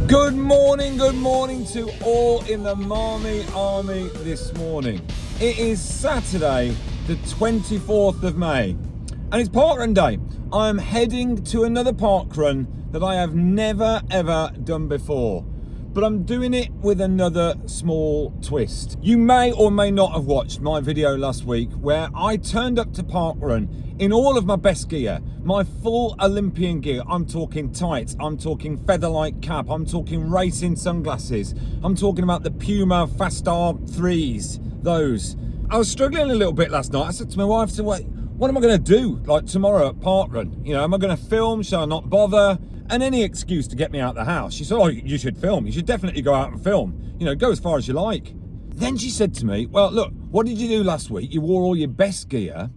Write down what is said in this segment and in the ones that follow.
Good morning to all in the Marmy Army this morning. It is Saturday, the 24th of May, and it's parkrun day. I am heading to another parkrun that I have never ever done before, but I'm doing it with another small twist. You may or may not have watched my video last week where I turned up to parkrun in all of my best gear, my full Olympian gear. I'm talking tights, I'm talking featherlight cap, I'm talking racing sunglasses, I'm talking about the Puma Fast R3s, those. I was struggling a little bit last night. I said to my wife, so what am I going to do like tomorrow at parkrun? You know, am I going to film? Shall I not bother? And any excuse to get me out of the house. She said, oh, you should film. You should definitely go out and film. You know, go as far as you like. Then she said to me, well, look, what did you do last week? You wore all your best gear.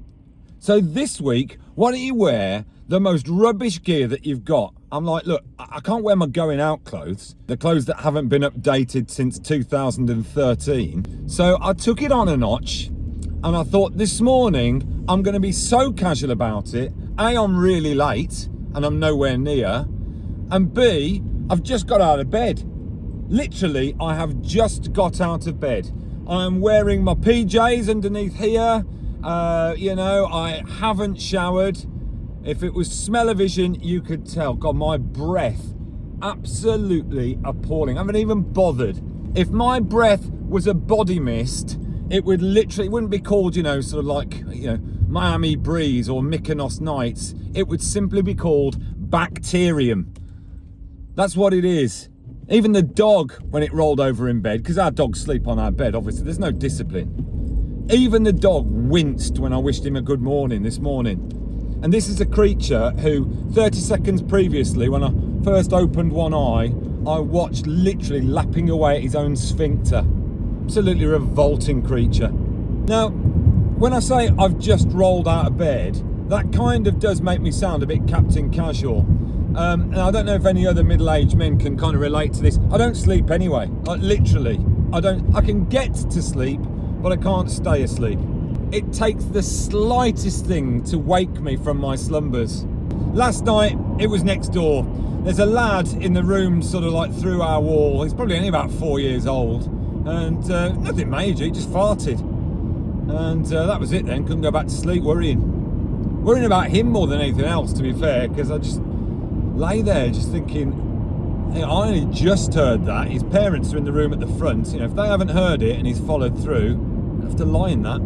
So this week, why don't you wear the most rubbish gear that you've got? I'm like, look, I can't wear my going out clothes, the clothes that haven't been updated since 2013. So I took it on a notch and I thought this morning, I'm going to be so casual about it. A, I'm really late and I'm nowhere near. And B, I've just got out of bed. Literally, I have just got out of bed. I am wearing my PJs underneath here. You know, I haven't showered. If it was smell-o-vision, you could tell. God, my breath, absolutely appalling. I haven't even bothered. If my breath was a body mist, it wouldn't be called, you know, sort of like, you know, Miami Breeze or Mykonos Nights. It would simply be called bacterium. That's what it is. Even the dog, when it rolled over in bed, because our dogs sleep on our bed, obviously, there's no discipline. Even the dog winced when I wished him a good morning this morning. And this is a creature who 30 seconds previously, when I first opened one eye, I watched literally lapping away at his own sphincter. Absolutely revolting creature. Now, when I say I've just rolled out of bed, that kind of does make me sound a bit Captain Casual. And I don't know if any other middle-aged men can kind of relate to this. I don't sleep anyway, like literally. I can get to sleep, but I can't stay asleep. It takes the slightest thing to wake me from my slumbers. Last night, it was next door. There's a lad in the room sort of like through our wall. He's probably only about 4 years old. And nothing major, he just farted. And that was it then, couldn't go back to sleep worrying. Worrying about him more than anything else, to be fair, because I just lay there just thinking, hey, I only just heard that. His parents are in the room at the front. You know, if they haven't heard it and he's followed through, I have to lie in that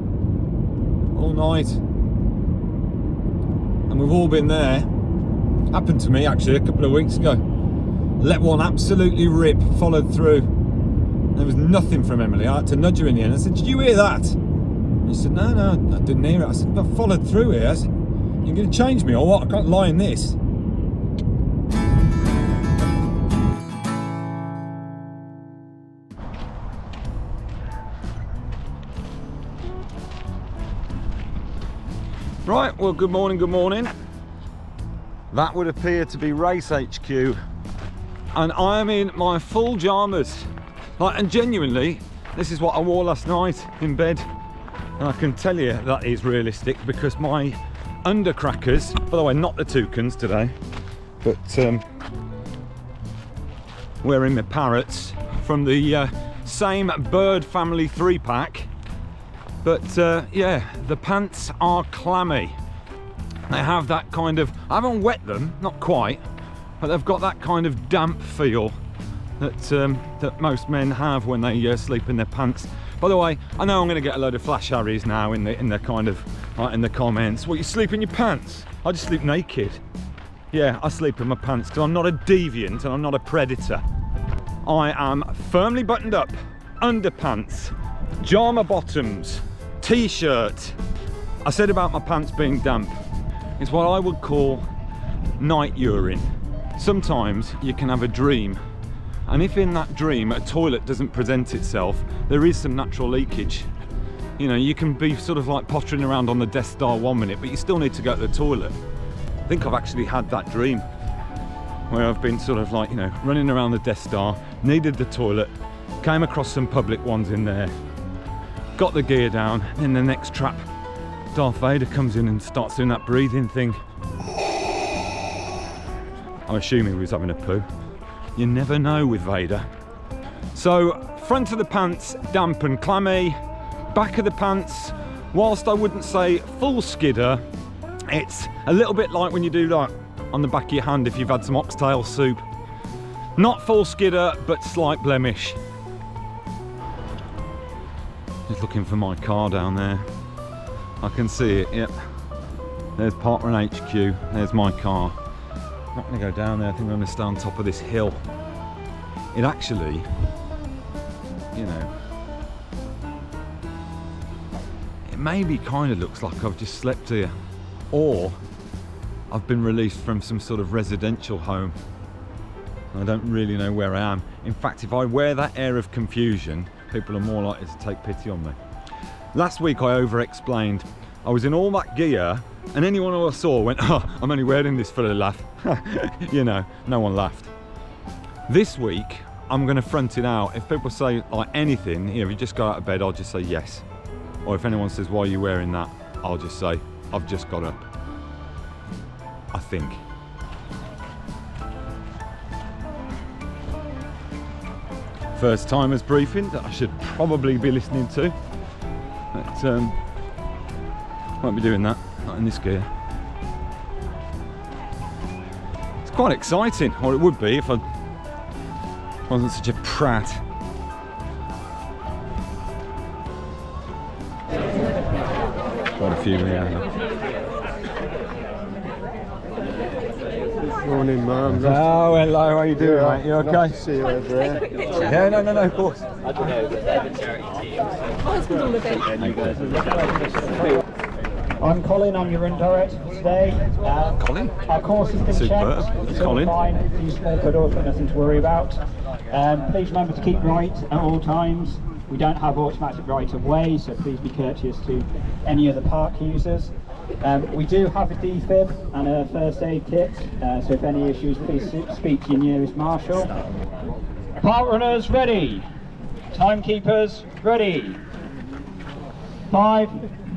all night. And we've all been there. Happened to me actually a couple of weeks ago. Let one absolutely rip, followed through. There was nothing from Emily. I had to nudge her in the end. I said, did you hear that? And she said, no, I didn't hear it. I said, I followed through here. I said, you're going to change me or what? I can't lie in this. Right, well, good morning. That would appear to be Race HQ. And I am in my full pyjamas. Like, and genuinely, this is what I wore last night in bed. And I can tell you that is realistic because my undercrackers, by the way, not the toucans today, but wearing my parrots from the same bird family 3-pack. But yeah, the pants are clammy. They have that kind of, I haven't wet them, not quite, but they've got that kind of damp feel that that most men have when they sleep in their pants. By the way, I know I'm going to get a load of flash harries now in the kind of like in the comments. What, you sleep in your pants? I just sleep naked. Yeah, I sleep in my pants because I'm not a deviant and I'm not a predator. I am firmly buttoned up, underpants, pyjama bottoms, t-shirt. I said about my pants being damp. It's what I would call night urine. Sometimes you can have a dream, and if in that dream a toilet doesn't present itself, there is some natural leakage. You know, you can be sort of like pottering around on the Death Star 1 minute, but you still need to go to the toilet. I think I've actually had that dream where I've been sort of like, you know, running around the Death Star, needed the toilet, came across some public ones in there, got the gear down, and in the next trap, Darth Vader comes in and starts doing that breathing thing. I'm assuming he was having a poo. You never know with Vader. So, front of the pants, damp and clammy. Back of the pants, whilst I wouldn't say full skidder, it's a little bit like when you do that on the back of your hand if you've had some oxtail soup. Not full skidder, but slight blemish. Just looking for my car down there. I can see it, yep. There's Parkrun HQ, there's my car. I'm not gonna go down there, I think I'm gonna stay on top of this hill. It actually, you know, it maybe kind of looks like I've just slept here, or I've been released from some sort of residential home. I don't really know where I am. In fact, if I wear that air of confusion, people are more likely to take pity on me. Last week I over-explained. I was in all that gear, and anyone who I saw went, "Oh, I'm only wearing this for a laugh." You know, no one laughed. This week, I'm gonna front it out. If people say like anything, you know, if you just go out of bed, I'll just say yes. Or if anyone says, "Why are you wearing that?" I'll just say, "I've just got up." I think. First timers briefing that I should probably be listening to. But won't be doing that, not in this gear. It's quite exciting, or it would be if I wasn't such a prat. Quite a few here. Morning, Mum. Oh, hello, how you doing, mate? You okay? Nice to see you over there. Yeah, no, of course. I don't know, but they're the charity team. I'm Colin, I'm your run director for today. Colin? Our course has been Superb. checked. It's Colin. all fine. Few small cuddles, but nothing to worry about. Please remember to keep right at all times. We don't have automatic right of way, so please be courteous to any other park users. We do have a defib and a first aid kit, so if any issues, please speak to your nearest marshal. Park runners ready. Timekeepers ready. 5,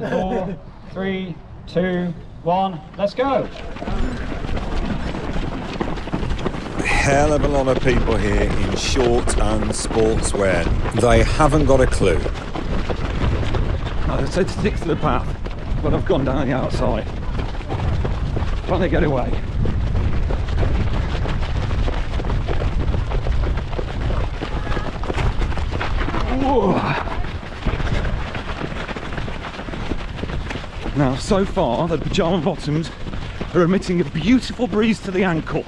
4, 3, 2, 1, let's go. Hell of a lot of people here in shorts and sportswear. They haven't got a clue. I said to stick to the path, but I've gone down the outside. Trying to get away. Whoa. Now, so far, the pyjama bottoms are emitting a beautiful breeze to the ankle.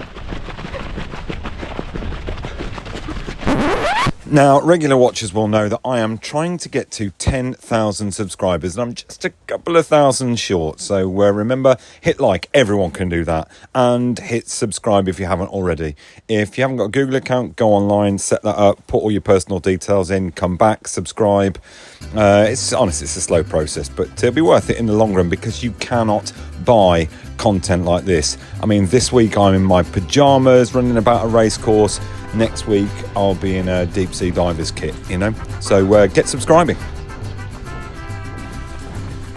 Now, regular watchers will know that I am trying to get to 10,000 subscribers, and I'm just a couple of thousand short. So remember, hit like, everyone can do that, and hit subscribe if you haven't already. If you haven't got a Google account, go online, set that up, put all your personal details in, come back, subscribe. It's honestly, it's a slow process, but it'll be worth it in the long run because you cannot buy content like this. I mean, this week I'm in my pyjamas running about a race course. Next week I'll be in a deep sea diver's kit, you know, so get subscribing.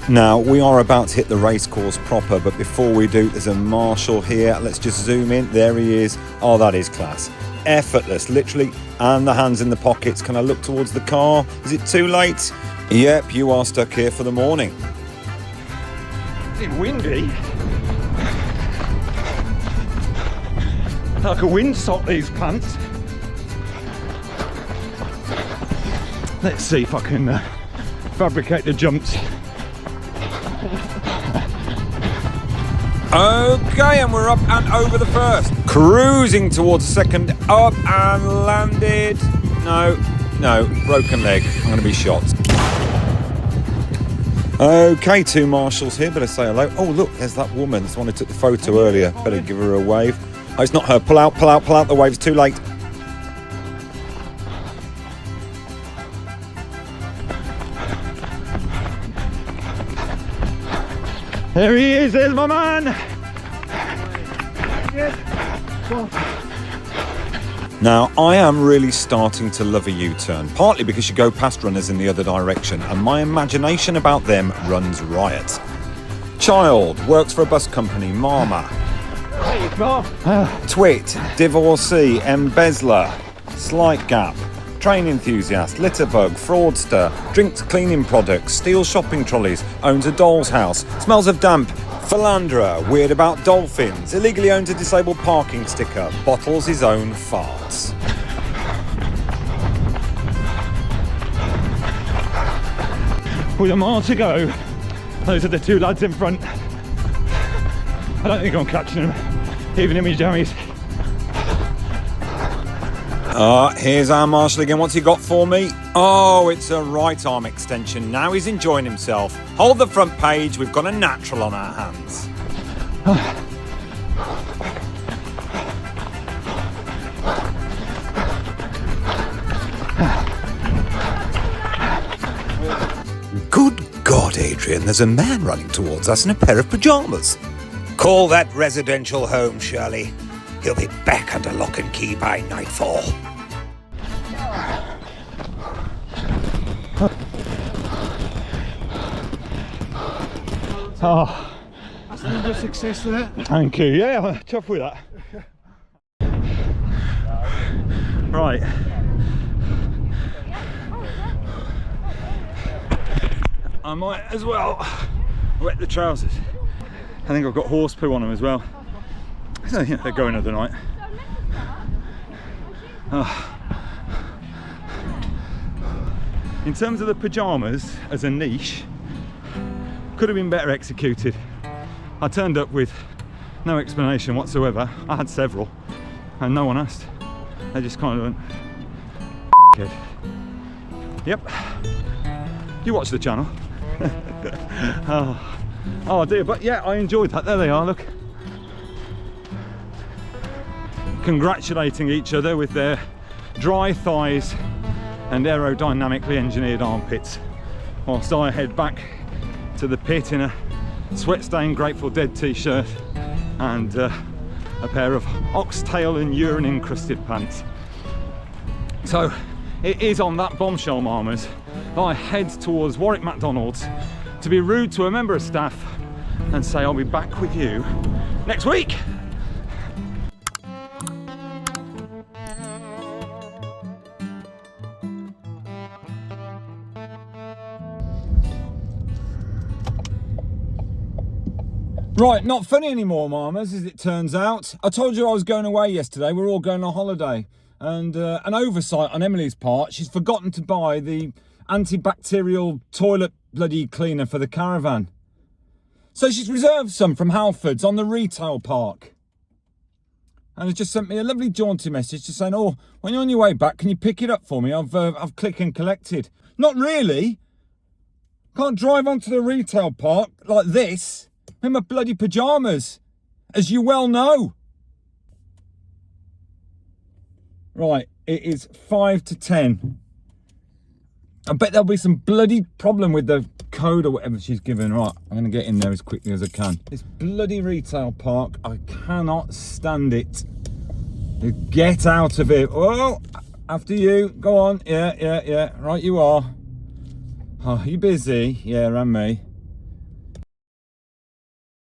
Now we are about to hit the race course proper, but before we do, there's a marshal here. Let's just zoom in. There he is. Oh, that is class. Effortless, literally, and the hands in the pockets. Can I look towards the car? Is it too late? Yep, you are stuck here for the morning. Is it windy? Like a windsock, these pants. Let's see if I can fabricate the jumps. Okay, and we're up and over the first. Cruising towards the second. Up and landed. No, broken leg. I'm going to be shot. Okay, two marshals here. Better say hello. Oh, look, there's that woman. That's the one who took the photo earlier. Better give her a wave. Oh, it's not her. Pull out. The wave's too late. There he is. There's my man. Now, I am really starting to love a U-turn, partly because you go past runners in the other direction, and my imagination about them runs riot. Child, works for a bus company, MARM. Twit, divorcee, embezzler, slight gap, train enthusiast, litterbug, fraudster, drinks cleaning products, steals shopping trolleys, owns a doll's house, smells of damp, philanderer, weird about dolphins, illegally owns a disabled parking sticker, bottles his own farts. With a mile to go, those are the two lads in front. I don't think I'm catching them, even in my jammies. Here's our marshal again. What's he got for me? Oh, it's a right arm extension. Now he's enjoying himself. Hold the front page. We've got a natural on our hands. Good God, Adrian, there's a man running towards us in a pair of pyjamas. Call that residential home, Shirley. He'll be back under lock and key by nightfall. Oh, That's a good success there. thank you. Yeah, I'm chuffed with that. Right. I might as well wet the trousers. I think I've got horse poo on them as well. So, you know, they're going another night. In terms of the pyjamas as a niche, could have been better executed. I turned up with no explanation whatsoever. I had several and no one asked. They just kind of went, kid. Yep. You watch the channel. Oh dear, but yeah, I enjoyed that. There they are, look. Congratulating each other with their dry thighs and aerodynamically engineered armpits, whilst I head back to the pit in a sweat-stained Grateful Dead t-shirt and a pair of oxtail and urine encrusted pants. So it is on that bombshell, Marmers, that I head towards Warwick McDonald's to be rude to a member of staff and say I'll be back with you next week. Right, not funny anymore, Marmers, as it turns out. I told you I was going away yesterday. We're all going on holiday. And an oversight on Emily's part, she's forgotten to buy the antibacterial toilet bloody cleaner for the caravan. So she's reserved some from Halfords on the retail park. And has just sent me a lovely jaunty message just saying, oh, when you're on your way back, can you pick it up for me? I've click and collected. Not really. Can't drive onto the retail park like this in my bloody pyjamas, as you well know. Right, it is 5 to 10. I bet there'll be some bloody problem with the code or whatever she's given. Right, I'm going to get in there as quickly as I can. This bloody retail park, I cannot stand it. Get out of it. Oh, after you. Go on. Yeah. Right, you are. Oh, you busy? Yeah, and me.